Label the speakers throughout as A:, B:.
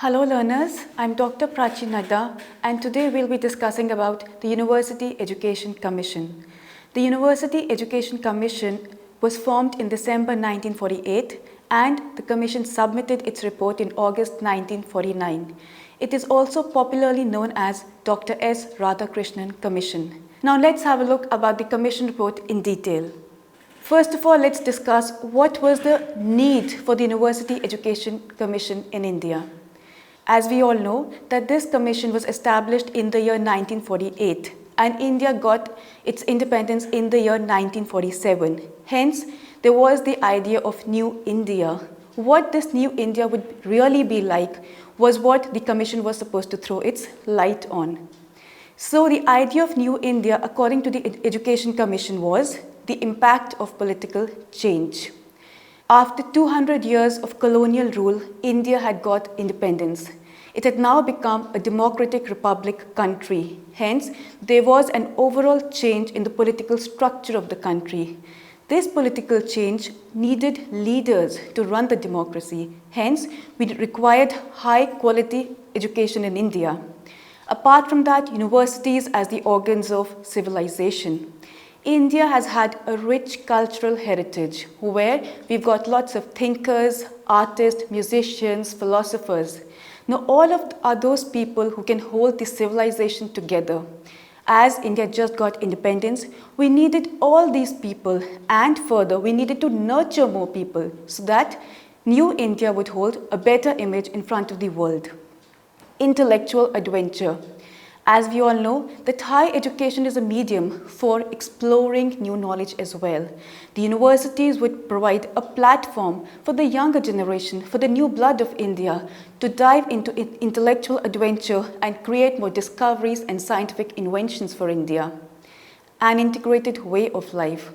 A: Hello learners, I'm Dr. Prachi Nadda and today we'll be discussing about the University Education Commission. The University Education Commission was formed in December 1948 and the commission submitted its report in August 1949. It is also popularly known as Dr. S. Radhakrishnan Commission. Now let's have a look about the commission report in detail. First of all, let's discuss what was the need for the University Education Commission in India. As we all know that this commission was established in the year 1948 and India got its independence in the year 1947. Hence, there was the idea of New India. What this New India would really be like was what the commission was supposed to throw its light on. So the idea of New India, according to the Education Commission, was the impact of political change. After 200 years of colonial rule, India had got independence. It had now become a democratic republic country. Hence, there was an overall change in the political structure of the country. This political change needed leaders to run the democracy. Hence, we required high quality education in India. Apart from that, universities as the organs of civilization. India has had a rich cultural heritage where we've got lots of thinkers, artists, musicians, philosophers. Now all are those people who can hold the civilization together. As India just got independence, we needed all these people and further we needed to nurture more people so that New India would hold a better image in front of the world. Intellectual adventure. As we all know, that higher education is a medium for exploring new knowledge as well. The universities would provide a platform for the younger generation, for the new blood of India, to dive into intellectual adventure and create more discoveries and scientific inventions for India. An integrated way of life.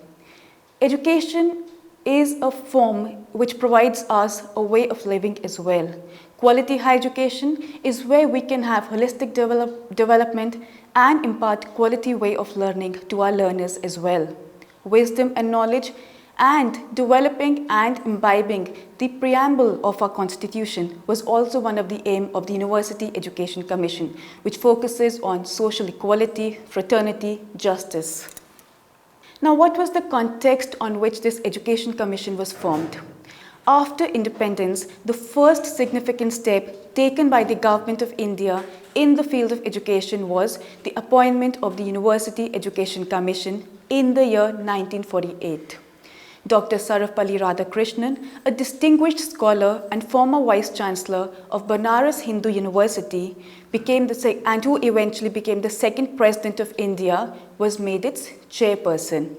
A: Education is a form which provides us a way of living as well. Quality higher education is where we can have holistic development and impart quality way of learning to our learners as well. Wisdom and knowledge and developing and imbibing the preamble of our constitution was also one of the aim of the University Education Commission, which focuses on social equality, fraternity, justice. Now, what was the context on which this Education Commission was formed? After independence, the first significant step taken by the Government of India in the field of education was the appointment of the University Education Commission in the year 1948. Dr. Sarvepalli Radhakrishnan, a distinguished scholar and former Vice-Chancellor of Banaras Hindu University, and who eventually became the second President of India, was made its chairperson.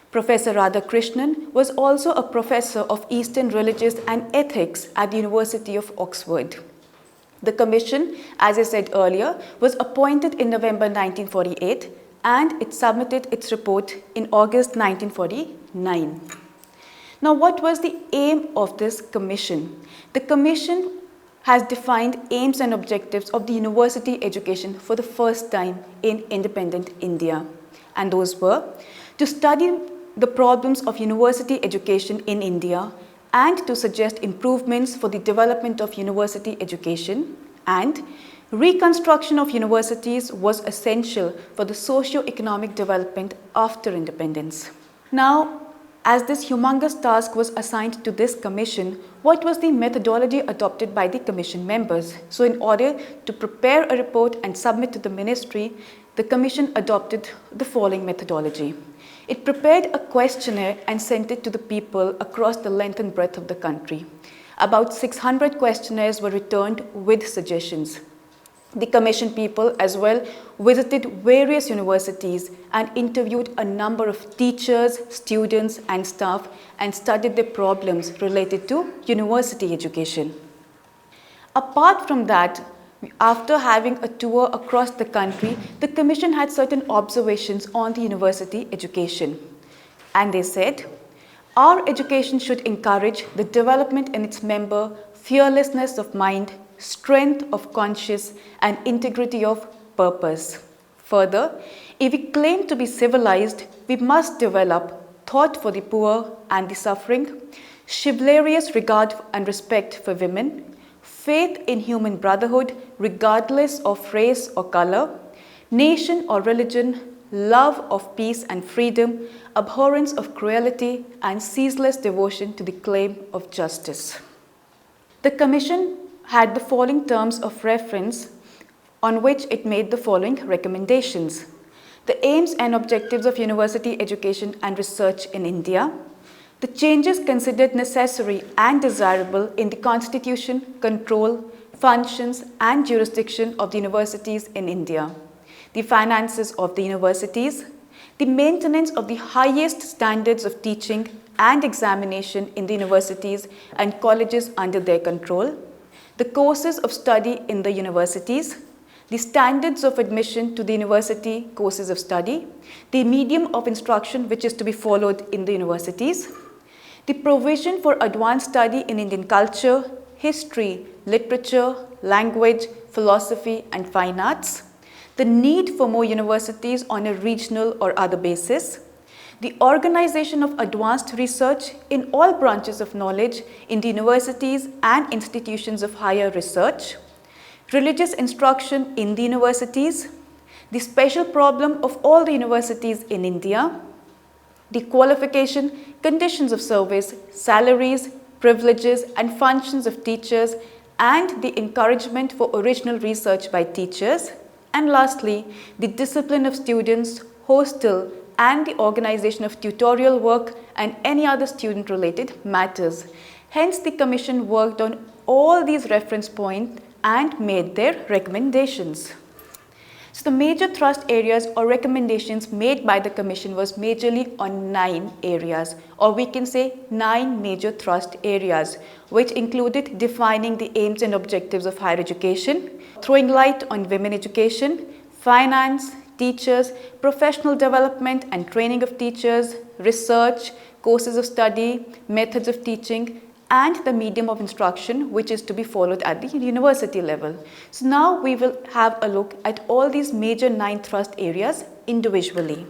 A: Professor Radhakrishnan was also a professor of Eastern Religions and Ethics at the University of Oxford. The commission, as I said earlier, was appointed in November 1948 and it submitted its report in August 1949. Now, what was the aim of this commission? The commission has defined aims and objectives of the university education for the first time in independent India. And those were to study the problems of university education in India and to suggest improvements for the development of university education, and reconstruction of universities was essential for the socio-economic development after independence. Now, as this humongous task was assigned to this commission, what was the methodology adopted by the commission members? So in order to prepare a report and submit to the ministry, the commission adopted the following methodology. It prepared a questionnaire and sent it to the people across the length and breadth of the country. About 600 questionnaires were returned with suggestions. The commission people as well visited various universities and interviewed a number of teachers, students and staff and studied their problems related to university education. Apart from that, after having a tour across the country, the commission had certain observations on the university education. And they said, our education should encourage the development in its member, fearlessness of mind, strength of conscience and integrity of purpose. Further, if we claim to be civilized, we must develop thought for the poor and the suffering, chivalrous regard and respect for women, faith in human brotherhood regardless of race or color, nation or religion, love of peace and freedom, abhorrence of cruelty, and ceaseless devotion to the claim of justice. The Commission had the following terms of reference on which it made the following recommendations: the aims and objectives of university education and research in India, the changes considered necessary and desirable in the constitution, control, functions, and jurisdiction of the universities in India, the finances of the universities, the maintenance of the highest standards of teaching and examination in the universities and colleges under their control, the courses of study in the universities, the standards of admission to the university courses of study, the medium of instruction which is to be followed in the universities, the provision for advanced study in Indian culture, history, literature, language, philosophy, and fine arts, the need for more universities on a regional or other basis, the organization of advanced research in all branches of knowledge in the universities and institutions of higher research, religious instruction in the universities, the special problem of all the universities in India, the qualification, conditions of service, salaries, privileges, and functions of teachers, and the encouragement for original research by teachers, and lastly, the discipline of students, hostel, and the organization of tutorial work and any other student-related matters. Hence, the Commission worked on all these reference points and made their recommendations. So the major thrust areas or recommendations made by the Commission was majorly on 9 areas, or we can say 9 major thrust areas, which included defining the aims and objectives of higher education, throwing light on women education, finance, teachers, professional development and training of teachers, research, courses of study, methods of teaching, and the medium of instruction which is to be followed at the university level. So now we will have a look at all these major 9 thrust areas individually.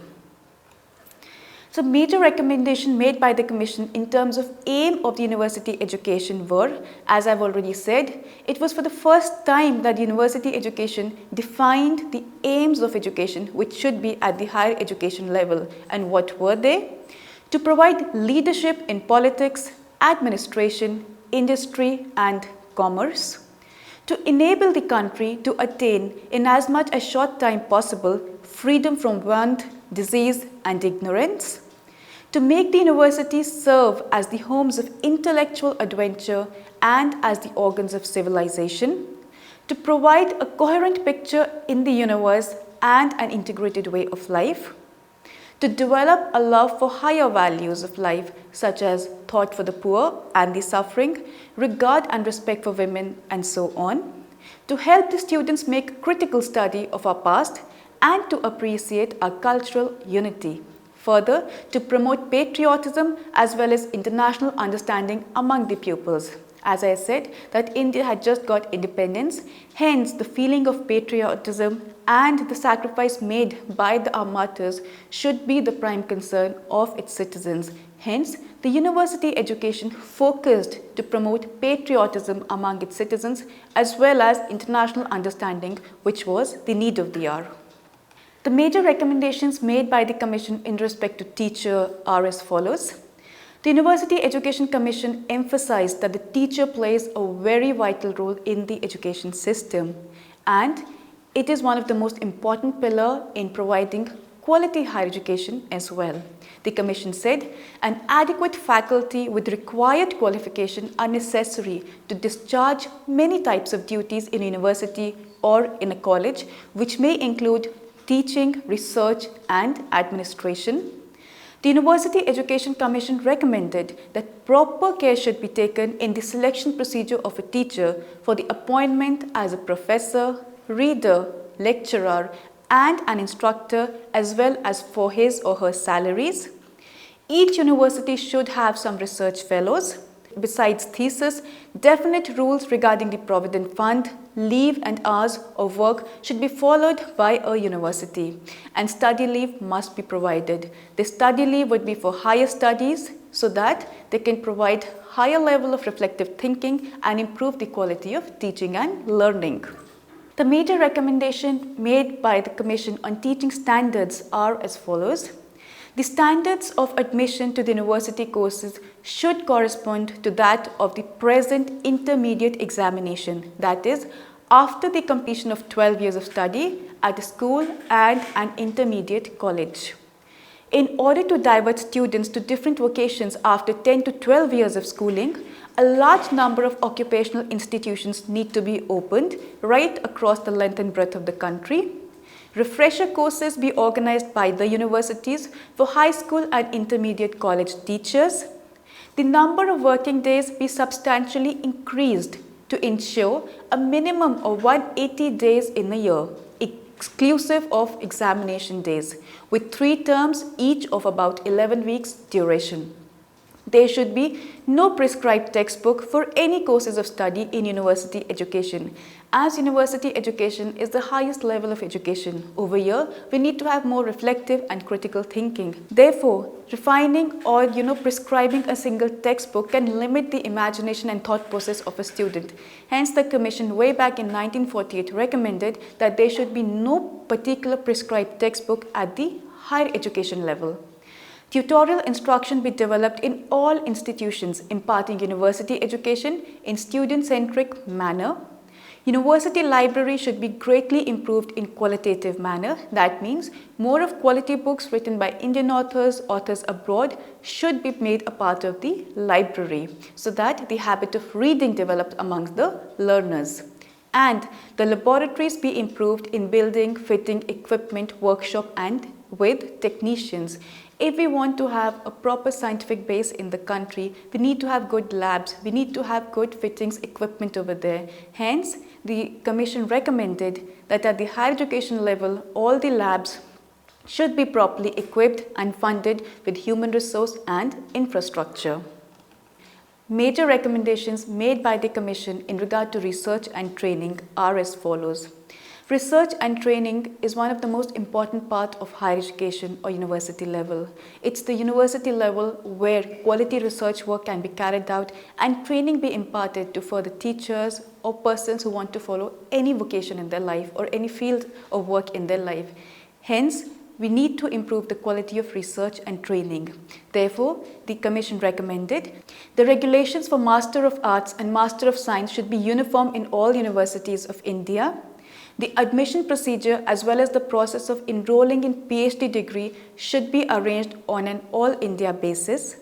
A: So major recommendation made by the Commission in terms of aim of the university education were, as I've already said, it was for the first time that university education defined the aims of education which should be at the higher education level. And what were they? To provide leadership in politics, administration, industry, and commerce, to enable the country to attain in as much a short time possible freedom from want, disease, and ignorance, to make the universities serve as the homes of intellectual adventure and as the organs of civilization, to provide a coherent picture in the universe and an integrated way of life, to develop a love for higher values of life such as thought for the poor and the suffering, regard and respect for women, and so on, to help the students make critical study of our past and to appreciate our cultural unity. Further, to promote patriotism as well as international understanding among the pupils. As I said, that India had just got independence, hence the feeling of patriotism and the sacrifice made by our martyrs should be the prime concern of its citizens. Hence, the university education focused to promote patriotism among its citizens as well as international understanding, which was the need of the hour. The major recommendations made by the Commission in respect to teacher are as follows. The University Education Commission emphasized that the teacher plays a very vital role in the education system, and it is one of the most important pillars in providing quality higher education as well. The Commission said an adequate faculty with required qualification are necessary to discharge many types of duties in a university or in a college, which may include teaching, research, and administration. The University Education Commission recommended that proper care should be taken in the selection procedure of a teacher for the appointment as a professor, reader, lecturer, and an instructor, as well as for his or her salaries. Each university should have some research fellows. Besides thesis, definite rules regarding the provident fund, leave and hours of work should be followed by a university, and study leave must be provided. The study leave would be for higher studies, so that they can provide higher level of reflective thinking and improve the quality of teaching and learning. The major recommendation made by the Commission on teaching standards are as follows. The standards of admission to the university courses should correspond to that of the present intermediate examination, that is, after the completion of 12 years of study at a school and an intermediate college. In order to divert students to different vocations after 10 to 12 years of schooling, a large number of occupational institutions need to be opened right across the length and breadth of the country. Refresher courses be organized by the universities for high school and intermediate college teachers. The number of working days be substantially increased to ensure a minimum of 180 days in a year, exclusive of examination days, with 3 terms each of about 11 weeks duration. There should be no prescribed textbook for any courses of study in university education. As university education is the highest level of education, over here we need to have more reflective and critical thinking. Therefore, refining or prescribing a single textbook can limit the imagination and thought process of a student. Hence, the Commission way back in 1948 recommended that there should be no particular prescribed textbook at the higher education level. Tutorial instruction be developed in all institutions imparting university education in student-centric manner. University library should be greatly improved in qualitative manner. That means more of quality books written by Indian authors, authors abroad should be made a part of the library so that the habit of reading develops amongst the learners. And the laboratories be improved in building, fitting, equipment, workshop and with technicians. If we want to have a proper scientific base in the country, we need to have good labs, we need to have good fittings equipment over there. Hence, the Commission recommended that at the higher education level, all the labs should be properly equipped and funded with human resource and infrastructure. Major recommendations made by the Commission in regard to research and training are as follows. Research and training is one of the most important part of higher education or university level. It's the university level where quality research work can be carried out and training be imparted to further teachers or persons who want to follow any vocation in their life or any field of work in their life. Hence, we need to improve the quality of research and training. Therefore, the Commission recommended the regulations for Master of Arts and Master of Science should be uniform in all universities of India. The admission procedure as well as the process of enrolling in PhD degree should be arranged on an all India basis.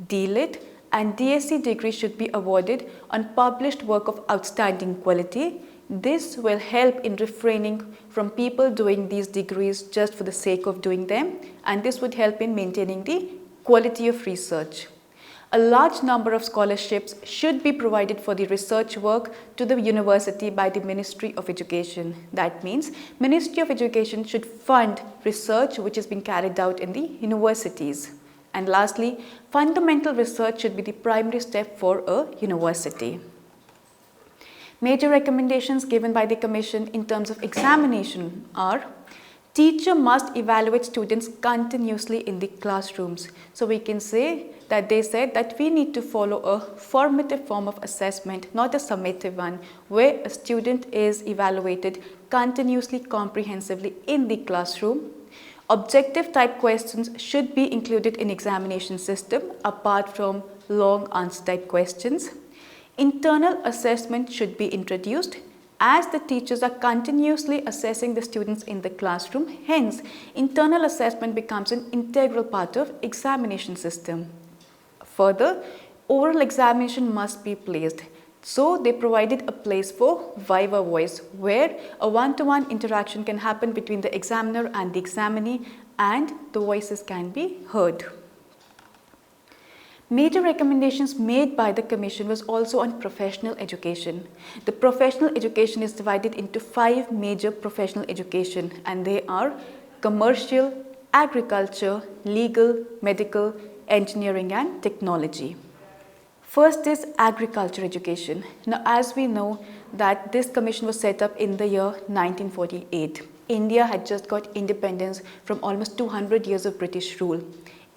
A: DLIT and DSc degree should be awarded on published work of outstanding quality. This will help in refraining from people doing these degrees just for the sake of doing them, and this would help in maintaining the quality of research. A large number of scholarships should be provided for the research work to the university by the Ministry of Education. That means Ministry of Education should fund research which is being carried out in the universities. And lastly, fundamental research should be the primary step for a university. Major recommendations given by the Commission in terms of examination are: teacher must evaluate students continuously in the classrooms. So we can say that they said that we need to follow a formative form of assessment, not a summative one, where a student is evaluated continuously, comprehensively in the classroom. Objective type questions should be included in examination system apart from long answer type questions. Internal assessment should be introduced as the teachers are continuously assessing the students in the classroom. Hence, internal assessment becomes an integral part of examination system. Further, oral examination must be placed. So, they provided a place for viva voice where a one-to-one interaction can happen between the examiner and the examinee and the voices can be heard. Major recommendations made by the Commission was also on professional education. The professional education is divided into 5 major professional education, and they are commercial, agriculture, legal, medical, engineering and technology. First is agriculture education. Now, as we know that this commission was set up in the year 1948. India had just got independence from almost 200 years of British rule.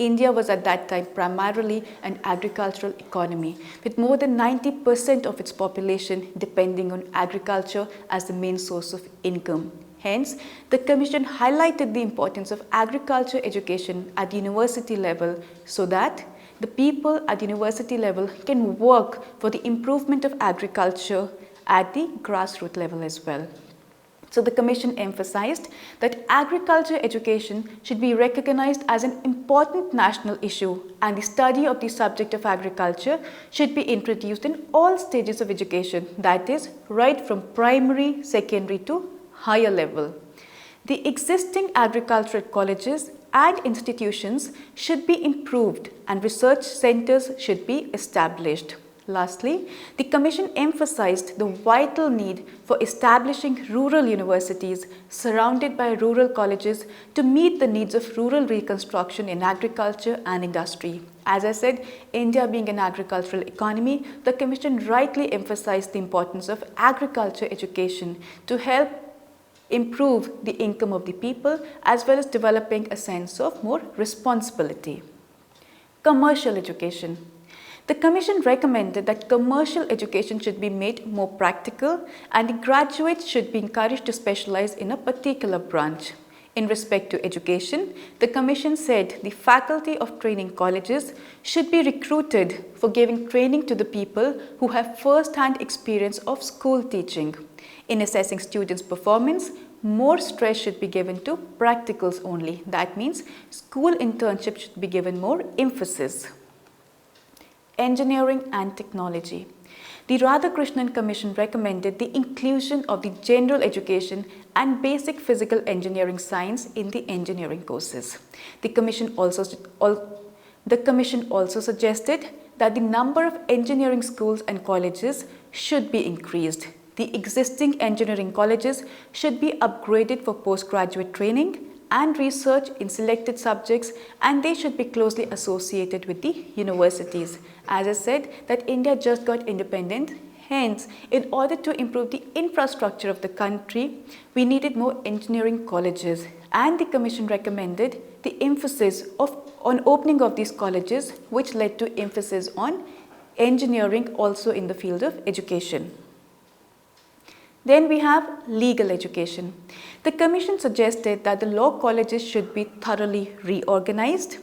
A: India was at that time primarily an agricultural economy, with more than 90% of its population depending on agriculture as the main source of income. Hence, the Commission highlighted the importance of agriculture education at university level so that the people at university level can work for the improvement of agriculture at the grassroots level as well. So the Commission emphasized that agriculture education should be recognized as an important national issue, and the study of the subject of agriculture should be introduced in all stages of education, that is, right from primary, secondary to higher level. The existing agricultural colleges and institutions should be improved and research centers should be established. Lastly, the Commission emphasized the vital need for establishing rural universities surrounded by rural colleges to meet the needs of rural reconstruction in agriculture and industry. As I said, India being an agricultural economy, the Commission rightly emphasized the importance of agriculture education to help improve the income of the people as well as developing a sense of more responsibility. Commercial education. The Commission recommended that commercial education should be made more practical and the graduates should be encouraged to specialize in a particular branch. In respect to education, the Commission said the faculty of training colleges should be recruited for giving training to the people who have first-hand experience of school teaching. In assessing students' performance, more stress should be given to practicals only. That means school internships should be given more emphasis. Engineering and technology. The Radhakrishnan Commission recommended the inclusion of the general education and basic physical engineering science in the engineering courses. The Commission also suggested that the number of engineering schools and colleges should be increased. The existing engineering colleges should be upgraded for postgraduate training and research in selected subjects, and they should be closely associated with the universities. As I said, that India just got independent. Hence, in order to improve the infrastructure of the country, we needed more engineering colleges, and the Commission recommended the emphasis on opening of these colleges, which led to emphasis on engineering also in the field of education. Then we have legal education. The Commission suggested that the law colleges should be thoroughly reorganized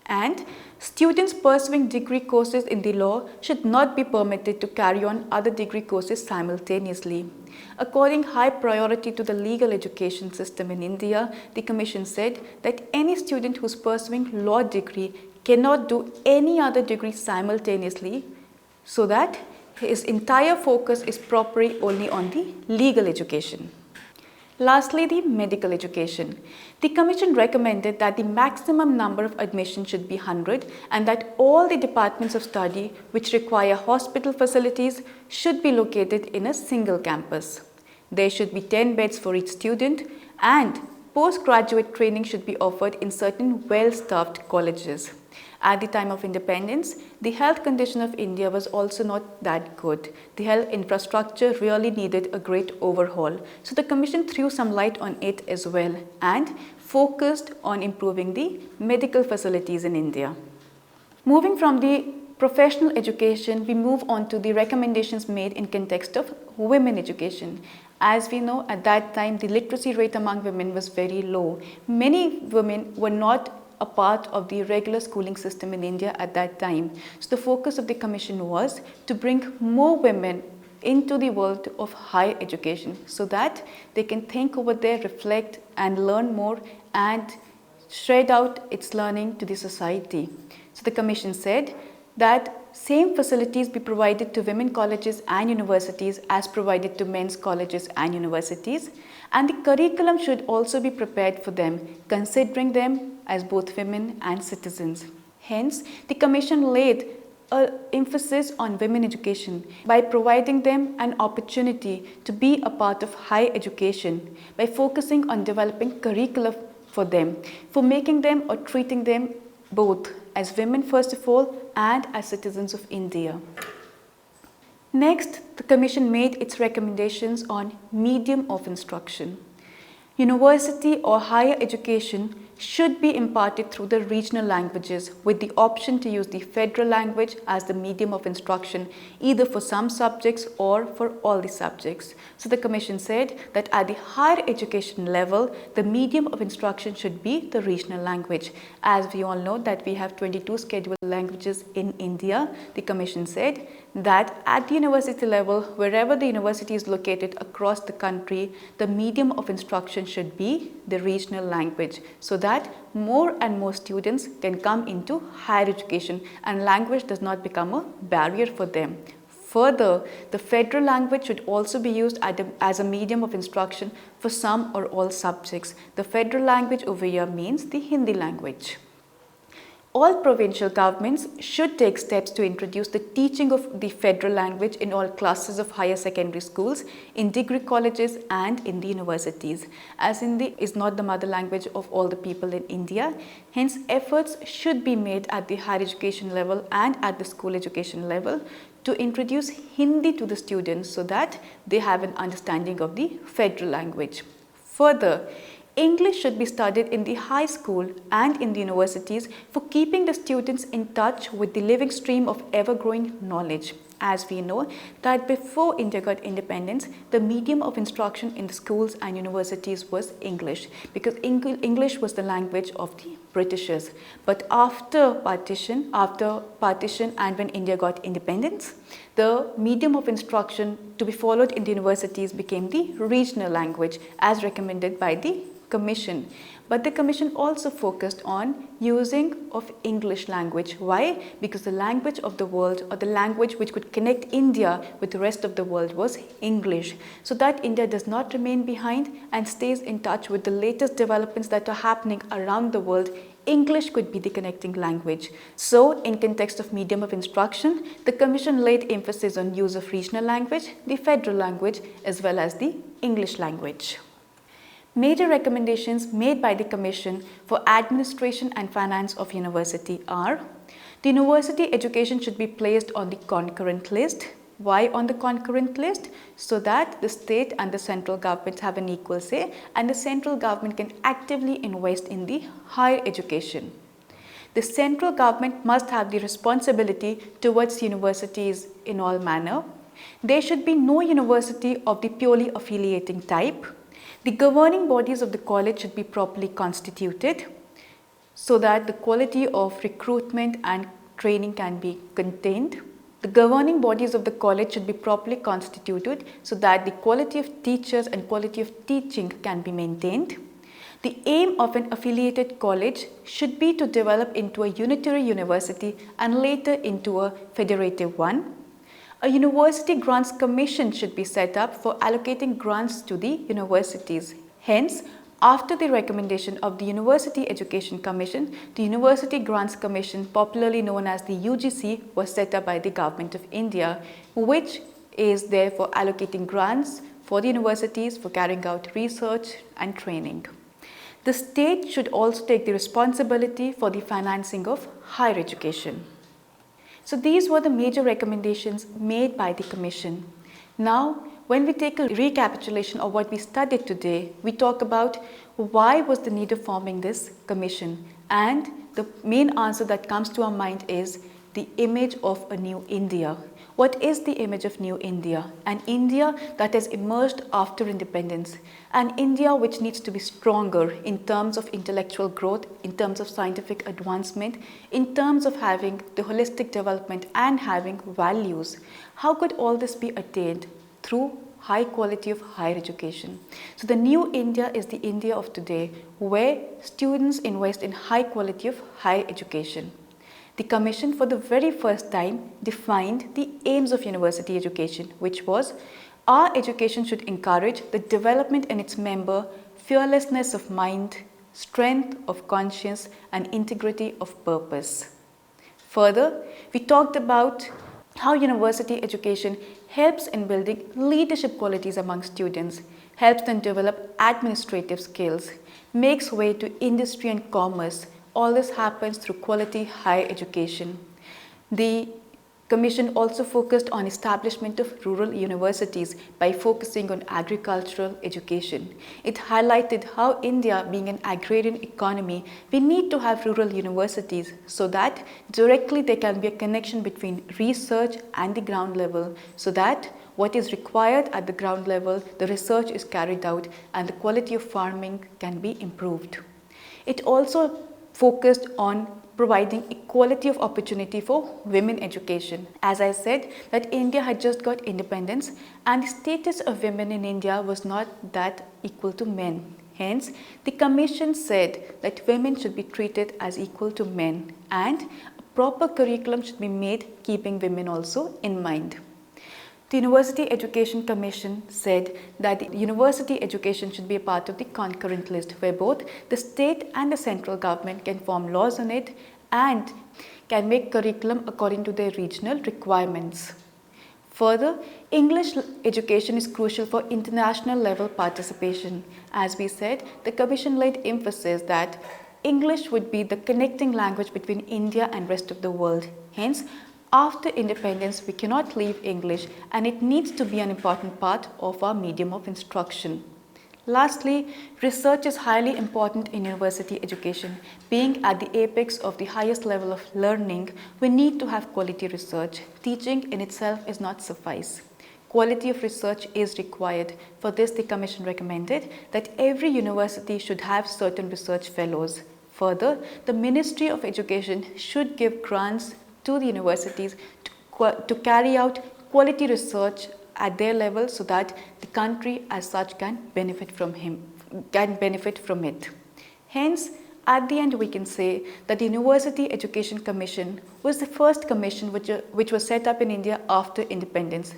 A: and students pursuing degree courses in the law should not be permitted to carry on other degree courses simultaneously. According high priority to the legal education system in India, the Commission said that any student who is pursuing law degree cannot do any other degree simultaneously, so that his entire focus is properly only on the legal education. Lastly, the medical education. The Commission recommended that the maximum number of admissions should be 100 and that all the departments of study which require hospital facilities should be located in a single campus. There should be 10 beds for each student and postgraduate training should be offered in certain well-staffed colleges. At the time of independence, the health condition of India was also not that good. The health infrastructure really needed a great overhaul. So the Commission threw some light on it as well and focused on improving the medical facilities in India. Moving from the professional education, we move on to the recommendations made in context of women education. As we know, at that time, the literacy rate among women was very low. Many women were not a part of the regular schooling system in India at that time. So the focus of the Commission was to bring more women into the world of higher education so that they can think over there, reflect and learn more and shred out its learning to the society. So the Commission said that same facilities be provided to women colleges and universities as provided to men's colleges and universities, and the curriculum should also be prepared for them, considering them as both women and citizens. Hence, the Commission laid an emphasis on women education by providing them an opportunity to be a part of higher education by focusing on developing curricula for them, for making them or treating them both as women first of all and as citizens of India. Next, the Commission made its recommendations on medium of instruction. University or higher education should be imparted through the regional languages with the option to use the federal language as the medium of instruction either for some subjects or for all the subjects. So the Commission said that at the higher education level, the medium of instruction should be the regional language. As we all know that we have 22 scheduled languages in India, the Commission said that at the university level, wherever the university is located across the country, the medium of instruction should be the regional language, so that more and more students can come into higher education and language does not become a barrier for them. Further, the federal language should also be used as a medium of instruction for some or all subjects. The federal language over here means the Hindi language. All provincial governments should take steps to introduce the teaching of the federal language in all classes of higher secondary schools, in degree colleges and in the universities. As Hindi is not the mother language of all the people in India, hence efforts should be made at the higher education level and at the school education level to introduce Hindi to the students so that they have an understanding of the federal language. Further, English should be studied in the high school and in the universities for keeping the students in touch with the living stream of ever-growing knowledge. As we know that before India got independence, the medium of instruction in the schools and universities was English, because English was the language of the Britishers. But after partition and when India got independence, the medium of instruction to be followed in the universities became the regional language as recommended by the Commission. But the Commission also focused on using of English language. Why? Because the language of the world, or the language which could connect India with the rest of the world, was English. So that India does not remain behind and stays in touch with the latest developments that are happening around the world, English could be the connecting language. So in context of medium of instruction, the Commission laid emphasis on use of regional language, the federal language, as well as the English language. Major recommendations made by the Commission for administration and finance of university are: the university education should be placed on the concurrent list. Why on the concurrent list? So that the state and the central governments have an equal say and the central government can actively invest in the higher education. The central government must have the responsibility towards universities in all manner. There should be no university of the purely affiliating type. The governing bodies of the college should be properly constituted so that the quality of recruitment and training can be contained. The governing bodies of the college should be properly constituted so that the quality of teachers and quality of teaching can be maintained. The aim of an affiliated college should be to develop into a unitary university and later into a federative one. A University Grants Commission should be set up for allocating grants to the universities. Hence, after the recommendation of the University Education Commission, the University Grants Commission, popularly known as the UGC, was set up by the Government of India, which is there for allocating grants for the universities for carrying out research and training. The state should also take the responsibility for the financing of higher education. So these were the major recommendations made by the Commission. Now, when we take a recapitulation of what we studied today, we talk about why was the need of forming this Commission. And the main answer that comes to our mind is the image of a new India. What is the image of new India? An India that has emerged after independence. An India which needs to be stronger in terms of intellectual growth, in terms of scientific advancement, in terms of having the holistic development and having values. How could all this be attained? Through high quality of higher education. So the new India is the India of today where students invest in high quality of higher education. The Commission for the very first time defined the aims of university education, which was our education should encourage the development in its member, fearlessness of mind, strength of conscience and integrity of purpose. Further, we talked about how university education helps in building leadership qualities among students, helps them develop administrative skills, makes way to industry and commerce. All this happens through quality higher education. The Commission also focused on establishment of rural universities by focusing on agricultural education. It highlighted how India, being an agrarian economy, we need to have rural universities so that directly there can be a connection between research and the ground level, so that what is required at the ground level, the research is carried out and the quality of farming can be improved. It also focused on providing equality of opportunity for women education. As I said, that India had just got independence and the status of women in India was not that equal to men. Hence, the Commission said that women should be treated as equal to men and a proper curriculum should be made keeping women also in mind. The University Education Commission said that the university education should be a part of the concurrent list where both the state and the central government can form laws on it and can make curriculum according to their regional requirements. Further, English education is crucial for international level participation. As we said, the Commission laid emphasis that English would be the connecting language between India and rest of the world. Hence, after independence, we cannot leave English and it needs to be an important part of our medium of instruction. Lastly, research is highly important in university education. Being at the apex of the highest level of learning, we need to have quality research. Teaching in itself is not suffice. Quality of research is required. For this, the Commission recommended that every university should have certain research fellows. Further, the Ministry of Education should give grants to the universities to carry out quality research at their level so that the country as such can benefit from it. Hence, at the end we can say that the University Education Commission was the first commission which was set up in India after independence.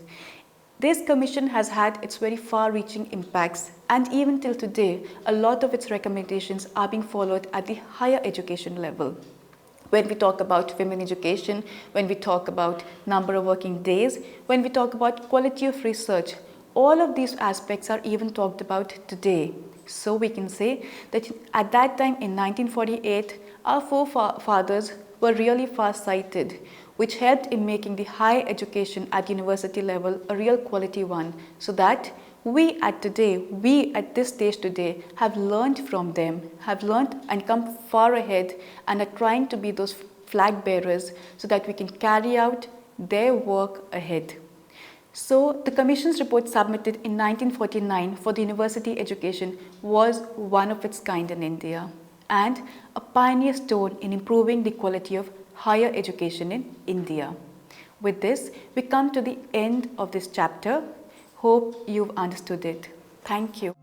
A: This commission has had its very far-reaching impacts and even till today, a lot of its recommendations are being followed at the higher education level. When we talk about women education, when we talk about number of working days, when we talk about quality of research, all of these aspects are even talked about today. So we can say that at that time in 1948, our forefathers were really far-sighted, which helped in making the higher education at university level a real quality one, so that we at this stage today have learned from them, have learned and come far ahead and are trying to be those flag bearers so that we can carry out their work ahead. So the Commission's report submitted in 1949 for the university education was one of its kind in India and a pioneer stone in improving the quality of higher education in India. With this, we come to the end of this chapter. Hope you've understood it. Thank you.